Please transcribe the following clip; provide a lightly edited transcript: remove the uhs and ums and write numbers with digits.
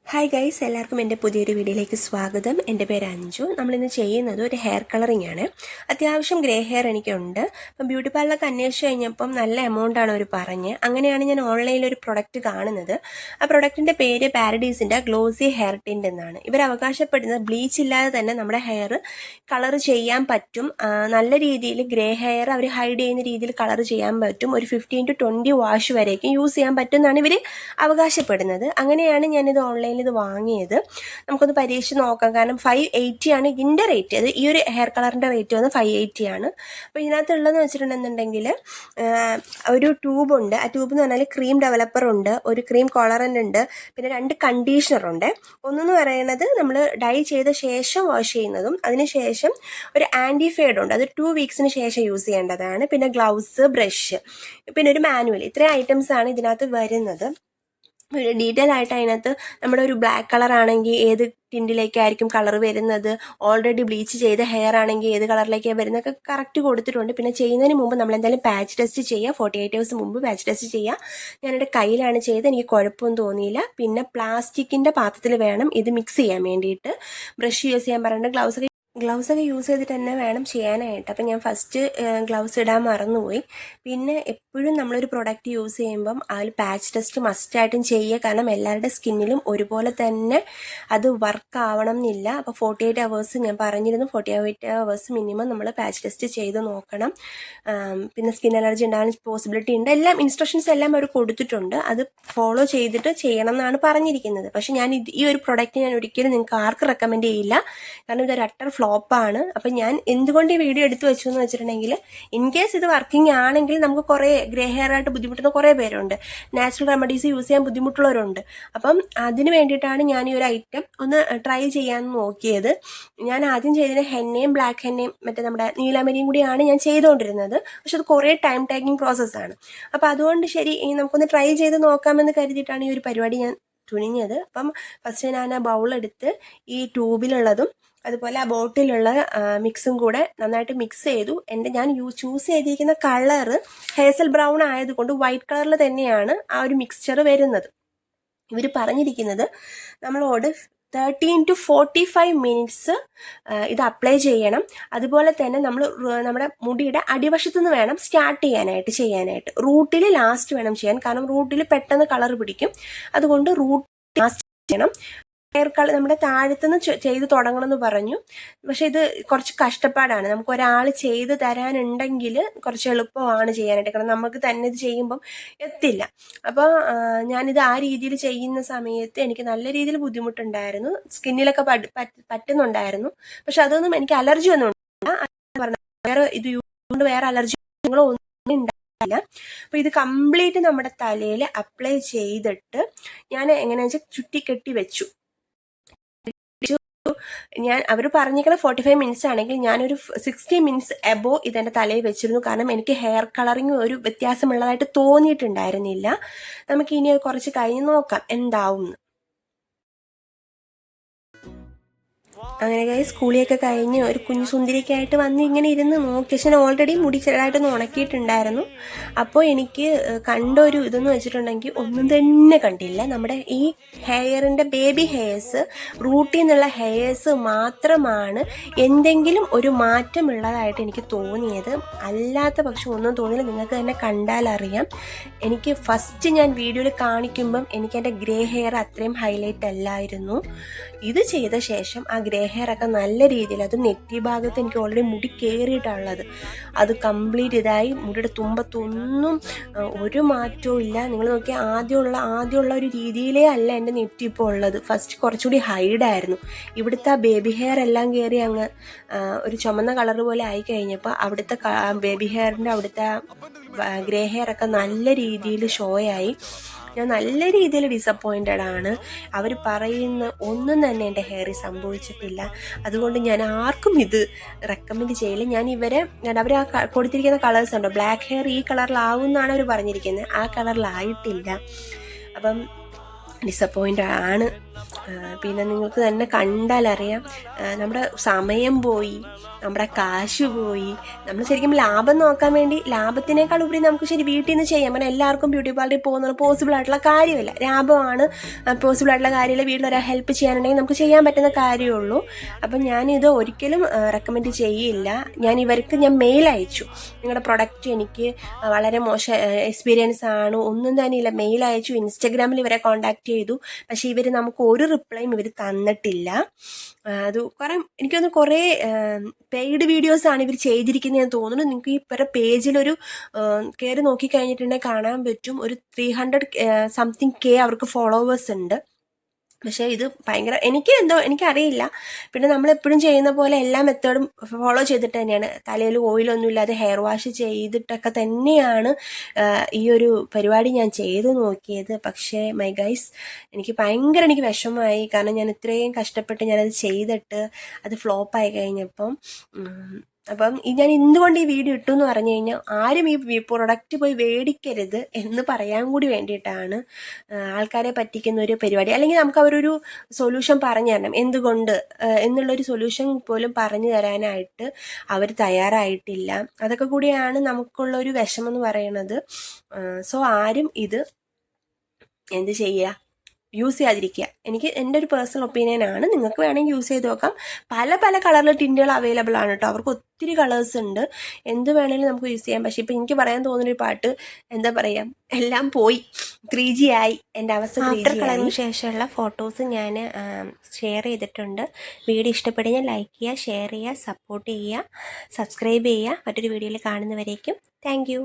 Hi guys, എല്ലാവർക്കും എൻ്റെ പുതിയൊരു വീഡിയോയിലേക്ക് സ്വാഗതം. എൻ്റെ പേര് അഞ്ജു. നമ്മളിന്ന് ചെയ്യുന്നത് ഒരു ഹെയർ കളറിംഗ് ആണ്. അത്യാവശ്യം ഗ്രേ ഹെയർ എനിക്കുണ്ട്. അപ്പം ബ്യൂട്ടി പാർലറൊക്കെ അന്വേഷിച്ച് കഴിഞ്ഞപ്പം നല്ല എമൗണ്ടാണ് അവർ പറഞ്ഞത്. അങ്ങനെയാണ് ഞാൻ ഓൺലൈനിൽ ഒരു പ്രൊഡക്റ്റ് കാണുന്നത്. ആ പ്രൊഡക്റ്റിൻ്റെ പേര് പാരഡൈസിൻ്റെ ഗ്ലോസി ഹെയർ ടിൻ്റ് എന്നാണ്. ഇവർ അവകാശപ്പെടുന്നത് ബ്ലീച്ച് ഇല്ലാതെ തന്നെ നമ്മുടെ ഹെയർ കളർ ചെയ്യാൻ പറ്റും. നല്ല രീതിയിൽ ഗ്രേ ഹെയർ അവർ ഹൈഡ് ചെയ്യുന്ന രീതിയിൽ കളർ ചെയ്യാൻ പറ്റും. ഒരു 15 to 20 വാഷ് വരേക്കും യൂസ് ചെയ്യാൻ പറ്റും എന്നാണ് ഇവർ അവകാശപ്പെടുന്നത്. അങ്ങനെയാണ് ഞാനിത് ഓൺലൈനിൽ ഇത് വാങ്ങിയത്. നമുക്കൊന്ന് പരീക്ഷിച്ച് നോക്കാം. കാരണം 580 ആണ് ഇതിൻ്റെ റേറ്റ്. അത് ഈ ഒരു ഹെയർ കളറിൻ്റെ റേറ്റ് വന്ന് 580 ആണ്. അപ്പോൾ ഇതിനകത്തുള്ളതെന്ന് വെച്ചിട്ടുണ്ടെന്നുണ്ടെങ്കിൽ ഒരു ട്യൂബുണ്ട്. ആ ട്യൂബ് എന്ന് പറഞ്ഞാൽ ക്രീം ഡെവലപ്പർ ഉണ്ട്, ഒരു ക്രീം കോളറൻ്റ് ഉണ്ട്, പിന്നെ 2 കണ്ടീഷണറുണ്ട്. ഒന്നെന്ന് പറയുന്നത് നമ്മൾ ഡൈ ചെയ്ത ശേഷം വാഷ് ചെയ്യുന്നതും അതിനുശേഷം ഒരു ആൻറ്റി ഫേഡ് ഉണ്ട്, അത് 2 വീക്സിന് ശേഷം യൂസ് ചെയ്യേണ്ടതാണ്. പിന്നെ ഗ്ലൗസ്, ബ്രഷ്, പിന്നെ ഒരു മാനുവൽ. ഇത്രയും ഐറ്റംസ് ആണ് ഇതിനകത്ത് വരുന്നത്. ഡീറ്റെയിൽ ആയിട്ട് അതിനകത്ത് നമ്മുടെ ഒരു ബ്ലാക്ക് കളർ ആണെങ്കിൽ ഏത് ടിൻറ്റിലേക്കായിരിക്കും കളർ വരുന്നത്, ഓൾറെഡി ബ്ലീച്ച് ചെയ്ത ഹെയർ ആണെങ്കിൽ ഏത് കളറിലേക്കാണ് വരുന്നതൊക്കെ കറക്റ്റ് കൊടുത്തിട്ടുണ്ട്. പിന്നെ ചെയ്യുന്നതിന് മുമ്പ് നമ്മൾ എന്തായാലും പാച്ച് ടെസ്റ്റ് ചെയ്യുക. 48 hours മുമ്പ് പാച്ച് ടെസ്റ്റ് ചെയ്യുക. ഞാനെൻ്റെ കയ്യിലാണ് ചെയ്ത്, എനിക്ക് കുഴപ്പമൊന്നും തോന്നിയില്ല. പിന്നെ പ്ലാസ്റ്റിക്കിൻ്റെ പാത്രത്തിൽ വേണം ഇത് മിക്സ് ചെയ്യാൻ വേണ്ടിയിട്ട്. ബ്രഷ് യൂസ് ചെയ്യാൻ പറഞ്ഞിട്ട് ഗ്ലൗസൊക്കെ യൂസ് ചെയ്തിട്ട് തന്നെ വേണം ചെയ്യാനായിട്ട്. അപ്പം ഞാൻ ഫസ്റ്റ് ഗ്ലൗസ് ഇടാൻ മറന്നുപോയി. പിന്നെ എപ്പോഴും നമ്മളൊരു പ്രൊഡക്റ്റ് യൂസ് ചെയ്യുമ്പം അതിൽ പാച്ച് ടെസ്റ്റ് മസ്റ്റായിട്ടും ചെയ്യുക. കാരണം എല്ലാവരുടെ സ്കിന്നിലും ഒരുപോലെ തന്നെ അത് വർക്ക് ആവണം എന്നില്ല. അപ്പോൾ 48 hours ഞാൻ പറഞ്ഞിരുന്നു, 48 hours മിനിമം നമ്മൾ പാച്ച് ടെസ്റ്റ് ചെയ്ത് നോക്കണം. പിന്നെ സ്കിൻ അലർജി ഉണ്ടാകാൻ പോസിബിലിറ്റി ഉണ്ട്. എല്ലാം ഇൻസ്ട്രക്ഷൻസ് എല്ലാം അവർ കൊടുത്തിട്ടുണ്ട്. അത് ഫോളോ ചെയ്തിട്ട് ചെയ്യണം എന്നാണ് പറഞ്ഞിരിക്കുന്നത്. പക്ഷെ ഞാൻ ഈ ഒരു പ്രൊഡക്റ്റ് ഞാൻ ഒരിക്കലും നിങ്ങൾക്ക് ആർക്കും റെക്കമെൻഡ് ചെയ്യില്ല. കാരണം ഇതൊരു അട്ടർ ഫ്ലോപ്പാണ്. അപ്പം ഞാൻ എന്തുകൊണ്ട് ഈ വീഡിയോ എടുത്തു വെച്ചു എന്ന് വെച്ചിട്ടുണ്ടെങ്കിൽ, ഇൻ കേസ് ഇത് വർക്കിംഗ് ആണെങ്കിൽ നമുക്ക് കുറേ ഗ്രേ ഹെയർ ആയിട്ട് ബുദ്ധിമുട്ടുന്ന കുറേ പേരുണ്ട്, നാച്ചുറൽ റെമഡീസ് യൂസ് ചെയ്യാൻ ബുദ്ധിമുട്ടുള്ളവരുണ്ട്. അപ്പം അതിന് വേണ്ടിയിട്ടാണ് ഞാൻ ഈ ഒരു ഐറ്റം ഒന്ന് ട്രൈ ചെയ്യാൻ നോക്കിയത്. ഞാൻ ആദ്യം ചെയ്തതിന് ഹെന്നയും ബ്ലാക്ക് ഹെന്നയും മറ്റേ നമ്മുടെ നീലാമരിയും കൂടിയാണ് ഞാൻ ചെയ്തുകൊണ്ടിരുന്നത്. പക്ഷെ അത് കുറേ ടൈം ടേക്കിംഗ് പ്രോസസ്സാണ്. അപ്പം അതുകൊണ്ട് ശരി, ഇനി നമുക്കൊന്ന് ട്രൈ ചെയ്ത് നോക്കാമെന്ന് കരുതിയിട്ടാണ് ഈ ഒരു പരിപാടി ഞാൻ തുനിഞ്ഞത്. അപ്പം ഫസ്റ്റ് ഞാൻ ആ ബൗളെടുത്ത് ഈ ട്യൂബിലുള്ളതും അതുപോലെ ആ ബോട്ടിലുള്ള മിക്സും കൂടെ നന്നായിട്ട് മിക്സ് ചെയ്തു. ഞാൻ ചൂസ് ചെയ്തിരിക്കുന്ന കളറ് ഹേസൽ ബ്രൗൺ ആയതുകൊണ്ട് വൈറ്റ് കളറിൽ തന്നെയാണ് ആ ഒരു മിക്സ്ചർ വരുന്നത്. ഇവർ പറഞ്ഞിരിക്കുന്നത് നമ്മളോട് 13 to 45 minutes ഇത് അപ്ലൈ ചെയ്യണം. അതുപോലെ തന്നെ നമ്മുടെ മുടിയുടെ അടിവശത്തു നിന്ന് വേണം സ്റ്റാർട്ട് ചെയ്യാനായിട്ട്. റൂട്ടിൽ ലാസ്റ്റ് വേണം ചെയ്യാൻ. കാരണം റൂട്ടിൽ പെട്ടെന്ന് കളർ പിടിക്കും. അതുകൊണ്ട് റൂട്ട് ലാസ്റ്റ് ചെയ്യണം. ഹെയർ കളർ നമ്മുടെ താഴത്തുനിന്ന് ചെയ്ത് തുടങ്ങണമെന്ന് പറഞ്ഞു. പക്ഷെ ഇത് കുറച്ച് കഷ്ടപ്പാടാണ്. നമുക്ക് ഒരാൾ ചെയ്ത് തരാനുണ്ടെങ്കിൽ കുറച്ച് എളുപ്പമാണ് ചെയ്യാനായിട്ട്. കാരണം നമുക്ക് തന്നെ ഇത് ചെയ്യുമ്പം എത്തില്ല. അപ്പോൾ ഞാനിത് ആ രീതിയിൽ ചെയ്യുന്ന സമയത്ത് എനിക്ക് നല്ല രീതിയിൽ ബുദ്ധിമുട്ടുണ്ടായിരുന്നു. സ്കിന്നിലൊക്കെ പറ്റുന്നുണ്ടായിരുന്നു. പക്ഷെ അതൊന്നും എനിക്ക് അലർജി ഒന്നും ഉണ്ടായില്ല. വേറെ ഇത് കൊണ്ട് വേറെ അലർജികളോ ഒന്നും ഉണ്ടായില്ല. അപ്പോൾ ഇത് കംപ്ലീറ്റ് നമ്മുടെ തലയിൽ അപ്ലൈ ചെയ്തിട്ട് ഞാൻ എങ്ങനെയാണെന്ന് വെച്ചാൽ ചുറ്റി കെട്ടി വെച്ചു. അവർ പറഞ്ഞിരിക്കുന്ന 45 minutes ആണെങ്കിൽ ഞാനൊരു 60 minutes എബോ ഇതെൻ്റെ തലയിൽ വെച്ചിരുന്നു. കാരണം എനിക്ക് ഹെയർ കളറിങ് ഒരു വ്യത്യാസമുള്ളതായിട്ട് തോന്നിയിട്ടുണ്ടായിരുന്നില്ല. നമുക്ക് ഇനി കുറച്ച് കഴിഞ്ഞ് നോക്കാം എന്താവും. അങ്ങനെ ഗൈസ്, സ്കൂളിയൊക്കെ കഴിഞ്ഞ് ഒരു കുഞ്ഞു സുന്ദരിക്കായിട്ട് വന്ന് ഇങ്ങനെ ഇരുന്ന് നോക്കി. പക്ഷെ ഓൾറെഡി മുടി ചെറുതായിട്ടൊന്ന് ഉണക്കിയിട്ടുണ്ടായിരുന്നു. അപ്പോൾ എനിക്ക് കണ്ടൊരു ഇതെന്ന് വെച്ചിട്ടുണ്ടെങ്കിൽ ഒന്നും തന്നെ കണ്ടില്ല. നമ്മുടെ ഈ ഹെയറിൻ്റെ ബേബി ഹെയർസ്, റൂട്ടിൽ നിന്നുള്ള ഹെയർസ് മാത്രമാണ് എന്തെങ്കിലും ഒരു മാറ്റമുള്ളതായിട്ട് എനിക്ക് തോന്നിയത്. അല്ലാത്ത പക്ഷം ഒന്നും തോന്നില്ല. നിങ്ങൾക്ക് തന്നെ കണ്ടാലറിയാം. എനിക്ക് ഫസ്റ്റ് ഞാൻ വീഡിയോയിൽ കാണിക്കുമ്പം എനിക്ക് എൻ്റെ ഗ്രേ ഹെയർ അത്രയും ഹൈലൈറ്റ് അല്ലായിരുന്നു. ഇത് ചെയ്ത ശേഷം ആ ഗ്രേ ഹെയർ ഒക്കെ നല്ല രീതിയിൽ, അത് നെറ്റി ഭാഗത്ത് എനിക്ക് ഓൾറെഡി മുടി കയറിയിട്ടുള്ളത്, അത് കംപ്ലീറ്റ് ഇതായി. മുടിയുടെ തുമ്പത്തൊന്നും ഒരു മാറ്റവും ഇല്ല. നിങ്ങൾ നോക്കിയാൽ ആദ്യമുള്ള ഒരു രീതിയിലേ അല്ല എൻ്റെ നെറ്റി ഇപ്പോൾ ഉള്ളത്. ഫസ്റ്റ് കുറച്ചുകൂടി ഹൈഡായിരുന്നു. ഇവിടുത്തെ ആ ബേബി ഹെയർ എല്ലാം കയറി അങ്ങ് ഒരു ചുമന്ന കളർ പോലെ ആയി കഴിഞ്ഞപ്പോൾ അവിടുത്തെ ബേബി ഹെയറിൻ്റെ അവിടുത്തെ ഗ്രേ ഹെയർ ഒക്കെ നല്ല രീതിയിൽ ഷോ ആയി. ഞാൻ നല്ല രീതിയിൽ ഡിസപ്പോയിൻറ്റഡ് ആണ്. അവർ പറയുന്ന ഒന്നും തന്നെ എൻ്റെ ഹെയറിൽ സംഭവിച്ചിട്ടില്ല. അതുകൊണ്ട് ഞാൻ ആർക്കും ഇത് റെക്കമെൻഡ് ചെയ്യില്ല. അവർ ആ കൊടുത്തിരിക്കുന്ന കളേഴ്സ് ഉണ്ടോ, ബ്ലാക്ക് ഹെയർ ഈ കളറിലാവും എന്നാണ് അവർ പറഞ്ഞിരിക്കുന്നത്. ആ കളറിലായിട്ടില്ല. അപ്പം ഡിസപ്പോയിൻ്റ് ആണ്. പിന്നെ നിങ്ങൾക്ക് തന്നെ കണ്ടാലറിയാം നമ്മുടെ സമയം പോയി, നമ്മുടെ കാശ് പോയി. നമ്മൾ ശരിക്കും ലാഭം നോക്കാൻ വേണ്ടി, ലാഭത്തിനേക്കാൾ ഉപരി നമുക്ക് ശരി വീട്ടിൽ നിന്ന് ചെയ്യാം. കാരണം എല്ലാവർക്കും ബ്യൂട്ടി പാർലറിൽ പോകുന്നത് പോസിബിൾ ആയിട്ടുള്ള കാര്യമല്ല. ലാഭമാണ് പോസിബിൾ ആയിട്ടുള്ള കാര്യമില്ല. വീട്ടിലൊരാൾ ഹെൽപ്പ് ചെയ്യാനുണ്ടെങ്കിൽ നമുക്ക് ചെയ്യാൻ പറ്റുന്ന കാര്യമുള്ളൂ. അപ്പം ഞാനിത് ഒരിക്കലും റെക്കമെൻഡ് ചെയ്യില്ല. ഞാൻ മെയിൽ അയച്ചു, നിങ്ങളുടെ പ്രൊഡക്റ്റ് എനിക്ക് വളരെ മോശം എക്സ്പീരിയൻസ് ആണ്, ഒന്നും തന്നെ ഇല്ല. മെയിൽ അയച്ചു, ഇൻസ്റ്റഗ്രാമിൽ ഇവരെ കോൺടാക്ട് ചെയ്തു. പക്ഷേ ഇവർ നമുക്ക് ഒരു റിപ്ലൈയും ഇവർ തന്നിട്ടില്ല. അത് എനിക്കൊന്ന് കുറേ പെയ്ഡ് വീഡിയോസാണ് ഇവർ ചെയ്തിരിക്കുന്നതെന്ന് തോന്നുന്നു. നിങ്ങൾക്ക് ഇവരുടെ പേജിലൊരു കയറി നോക്കിക്കഴിഞ്ഞിട്ടുണ്ടെങ്കിൽ കാണാൻ പറ്റും, ഒരു 300 സംതിങ് K അവർക്ക് ഫോളോവേഴ്സ് ഉണ്ട്. പക്ഷേ ഇത് ഭയങ്കര എനിക്കറിയില്ല. പിന്നെ നമ്മളെപ്പോഴും ചെയ്യുന്ന പോലെ എല്ലാ മെത്തേഡും ഫോളോ ചെയ്തിട്ട് തന്നെയാണ്, തലയിൽ ഓയിലൊന്നും ഇല്ലാതെ ഹെയർ വാഷ് ചെയ്തിട്ടൊക്കെ തന്നെയാണ് ഈ ഒരു പരിപാടി ഞാൻ ചെയ്ത് നോക്കിയത്. പക്ഷേ മൈ ഗൈസ്, എനിക്ക് വിഷമമായി. കാരണം ഞാൻ ഇത്രയും കഷ്ടപ്പെട്ട് ഞാനത് ചെയ്തിട്ട് അത് ഫ്ലോപ്പായി കഴിഞ്ഞപ്പം അപ്പം ഞാൻ എന്തുകൊണ്ട് ഈ വീഡിയോ ഇട്ടു എന്ന് പറഞ്ഞു കഴിഞ്ഞാൽ, ആരും ഈ പ്രൊഡക്റ്റ് പോയി മേടിക്കരുത് എന്ന് പറയാൻ കൂടി വേണ്ടിയിട്ടാണ്. ആൾക്കാരെ പറ്റിക്കുന്ന ഒരു പരിപാടി, അല്ലെങ്കിൽ നമുക്ക് അവരൊരു സൊല്യൂഷൻ പറഞ്ഞു തരണം എന്തുകൊണ്ട് എന്നുള്ളൊരു സൊല്യൂഷൻ പോലും പറഞ്ഞു തരാനായിട്ട് അവർ തയ്യാറായിട്ടില്ല. അതൊക്കെ കൂടിയാണ് നമുക്കുള്ളൊരു വിഷമം എന്ന് പറയുന്നത്. സോ ആരും ഇത് എന്ത് ചെയ്യുക, യൂസ് ചെയ്യാതിരിക്കുക. എൻ്റെ ഒരു പേഴ്സണൽ ഒപ്പീനിയൻ ആണ്. നിങ്ങൾക്ക് വേണമെങ്കിൽ യൂസ് ചെയ്ത് നോക്കാം. പല കളറിലെ ടിൻറ്റുകൾ അവൈലബിൾ ആണ് കേട്ടോ. അവർക്ക് ഒത്തിരി കളേഴ്സ് ഉണ്ട്, എന്ത് വേണമെങ്കിലും നമുക്ക് യൂസ് ചെയ്യാം. പക്ഷേ ഇപ്പം എനിക്ക് പറയാൻ തോന്നുന്നൊരു പാട്ട്, എന്താ പറയുക, എല്ലാം പോയി, 3G ആയി. എൻ്റെ അവസ്ഥ 3G കളറിന് ശേഷമുള്ള ഫോട്ടോസ് ഞാൻ ഷെയർ ചെയ്തിട്ടുണ്ട്. വീഡിയോ ഇഷ്ടപ്പെടുകയും ലൈക്ക് ചെയ്യുക, ഷെയർ ചെയ്യുക, സപ്പോർട്ട് ചെയ്യുക, സബ്സ്ക്രൈബ് ചെയ്യുക. മറ്റൊരു വീഡിയോയിൽ കാണുന്നവരേക്കും താങ്ക് യു.